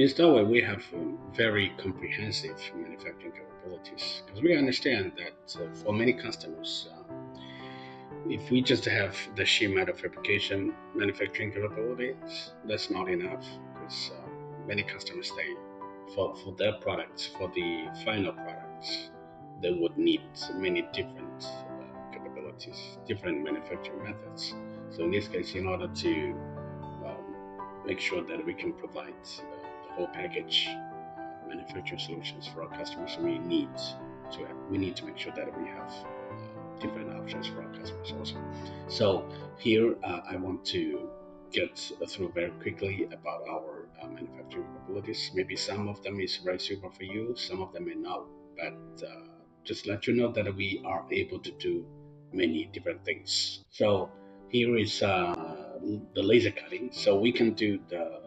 In Starway, we have very comprehensive manufacturing capabilities because we understand that for many customers, if we just have the sheet metal fabrication manufacturing capabilities, that's not enough because many customers say for their products, for the final products, they would need many different capabilities, different manufacturing methods. So in this case, in order to make sure that we can provide the whole package manufacturing solutions for our customers, we need to make sure that we have different options for our customers also. So here I want to get through very quickly about our manufacturing capabilities. Maybe some of them is very suitable for you, some of them may not, but just let you know that we are able to do many different things. So here is the laser cutting. So we can do the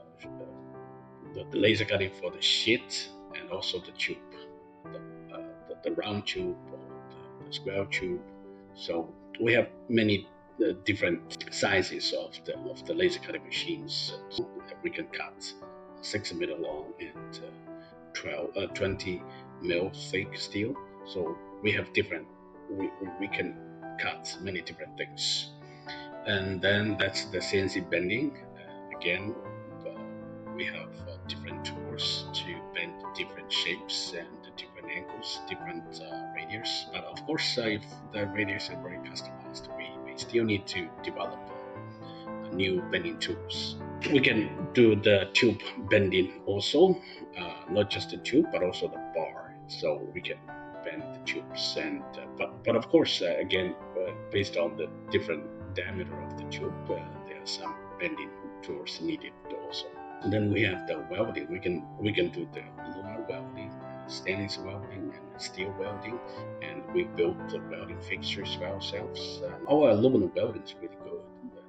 laser cutting for the sheet and also the tube, the round tube or the square tube. So we have many different sizes of the laser cutting machines. We can cut 6 meter long and 20 mil thick steel. So we have different. We can cut many different things. And then that's the CNC bending. Again, we have different tools to bend different shapes and different angles, different radius. But of course, if the radius is very customized, we still need to develop new bending tools. We can do the tube bending also, not just the tube, but also the bar. So we can bend the tubes, and but of course, again, based on the different diameter of the tube, there are some bending tools needed also. And then we have the welding. We can do the aluminum welding, stainless welding, and steel welding, and we build the welding fixtures by ourselves. Our aluminum welding is really good, but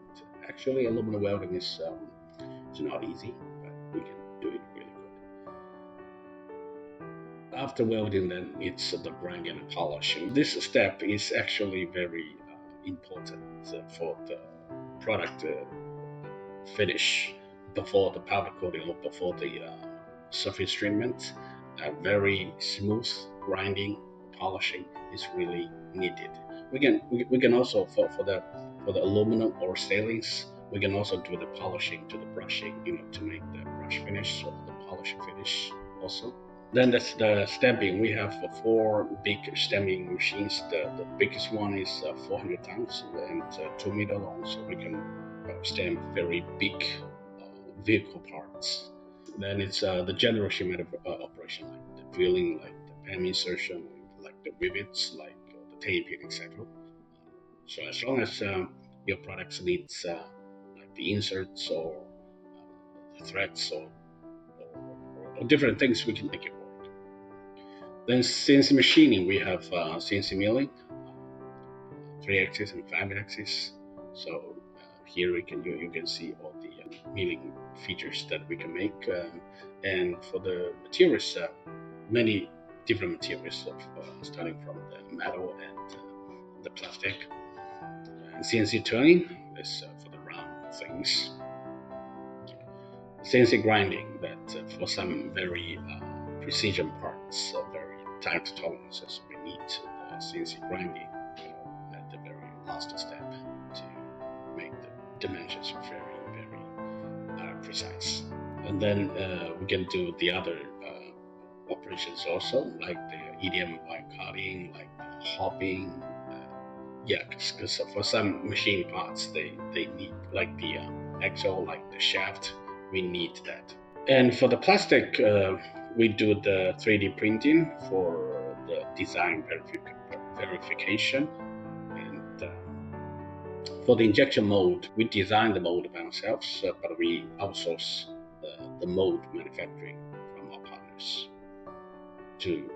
actually aluminum welding is it's not easy, but we can do it really good. After welding, then it's the grinding and polishing. This step is actually very important for the product finish before the powder coating or before the surface treatment. Very smooth grinding, polishing is really needed. We can also for the aluminum or stainless, we can also do the polishing to the brushing, to make the brush finish or the polish finish also. Then that's the stamping. We have 4 big stamping machines. The biggest one is 400 tons and 2 meter long, so we can stamp very big vehicle parts. Then it's the general sheet metal operation, like the drilling, like the PEM insertion, like the rivets, like the taping, etc. So as long as your products needs like the inserts or the threads or different things, we can make it work. Then CNC machining, we have CNC milling, 3-axis and 5-axis. So here you can see all the milling features that we can make, and for the materials, many different materials, starting from the metal and the plastic. CNC turning is for the round things. CNC grinding, that for some very precision parts, very tight tolerances, we need CNC grinding at the very last step to make the dimensions very precise. And then we can do the other operations also, like the EDM wire cutting, like the hopping. Because for some machine parts, they need like the axle, like the shaft, we need that. And for the plastic, we do the 3D printing for the design verification. And for the injection mold, we design the mold by ourselves, but we outsource the mold manufacturing from our partners to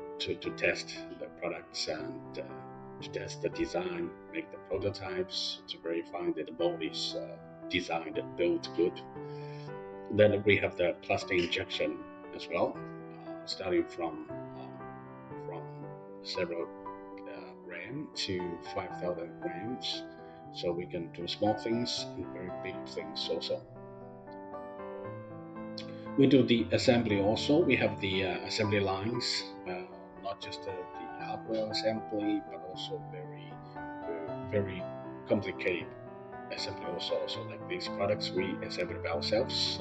test the products and to test the design, make the prototypes, to verify that the mold is designed and built good. Then we have the plastic injection as well, starting from several gram to 5,000 grams. So we can do small things and very big things also. We do the assembly also. We have the assembly lines, not just the hardware assembly, but also very complicated assembly also. So like these products, we assemble it ourselves,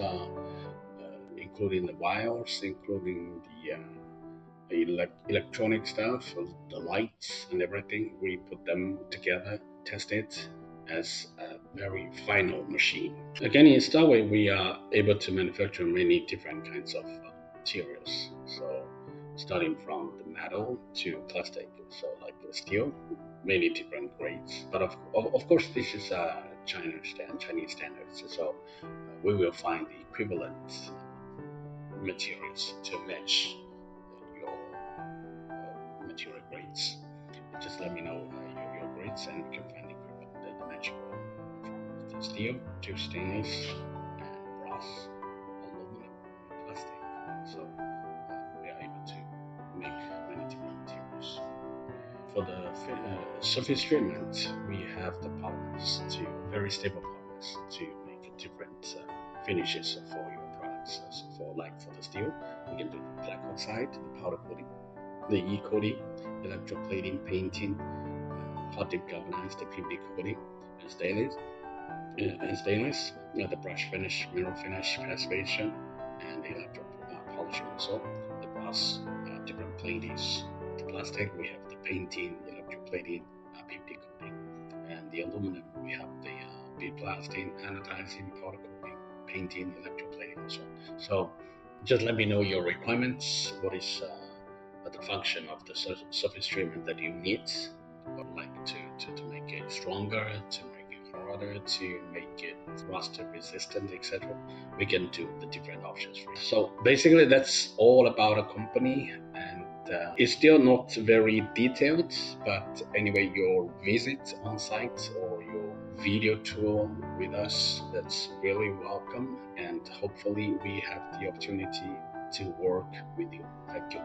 including the wires, including the electronic stuff, the lights and everything. We put them together, test it as a very final machine. Again, in Starway, we are able to manufacture many different kinds of materials. So, starting from the metal to plastic, so like the steel, many different grades. But of course, this is Chinese standards. So, we will find the equivalent materials to match your material grades. Just let me know your grades, and you can find the equivalent, the matchable from the steel to stainless and brass, aluminum, and plastic. So we are able to make many different materials. For the surface treatment, we have the powders, to very stable powders to make different finishes for your products. So for the steel, we can do the black oxide, the powder coating, the e-coating, electroplating, painting, hot dip galvanized, the PVD coating, the brush finish, mirror finish, passivation, and the electro polishing also. The brass, different platings. The plastic, we have the painting, electroplating, PVD coating, and the aluminum, we have the bead blasting, anodizing, powder coating, painting, electroplating, and so on. So just let me know your requirements. What is the function of the surface treatment that you need, or like to make it stronger, to make it harder, to make it rust resistant, etc. We can do the different options for you. So basically, that's all about a company, and it's still not very detailed. But anyway, your visit on site or your video tour with us, that's really welcome, and hopefully we have the opportunity to work with you. Thank you.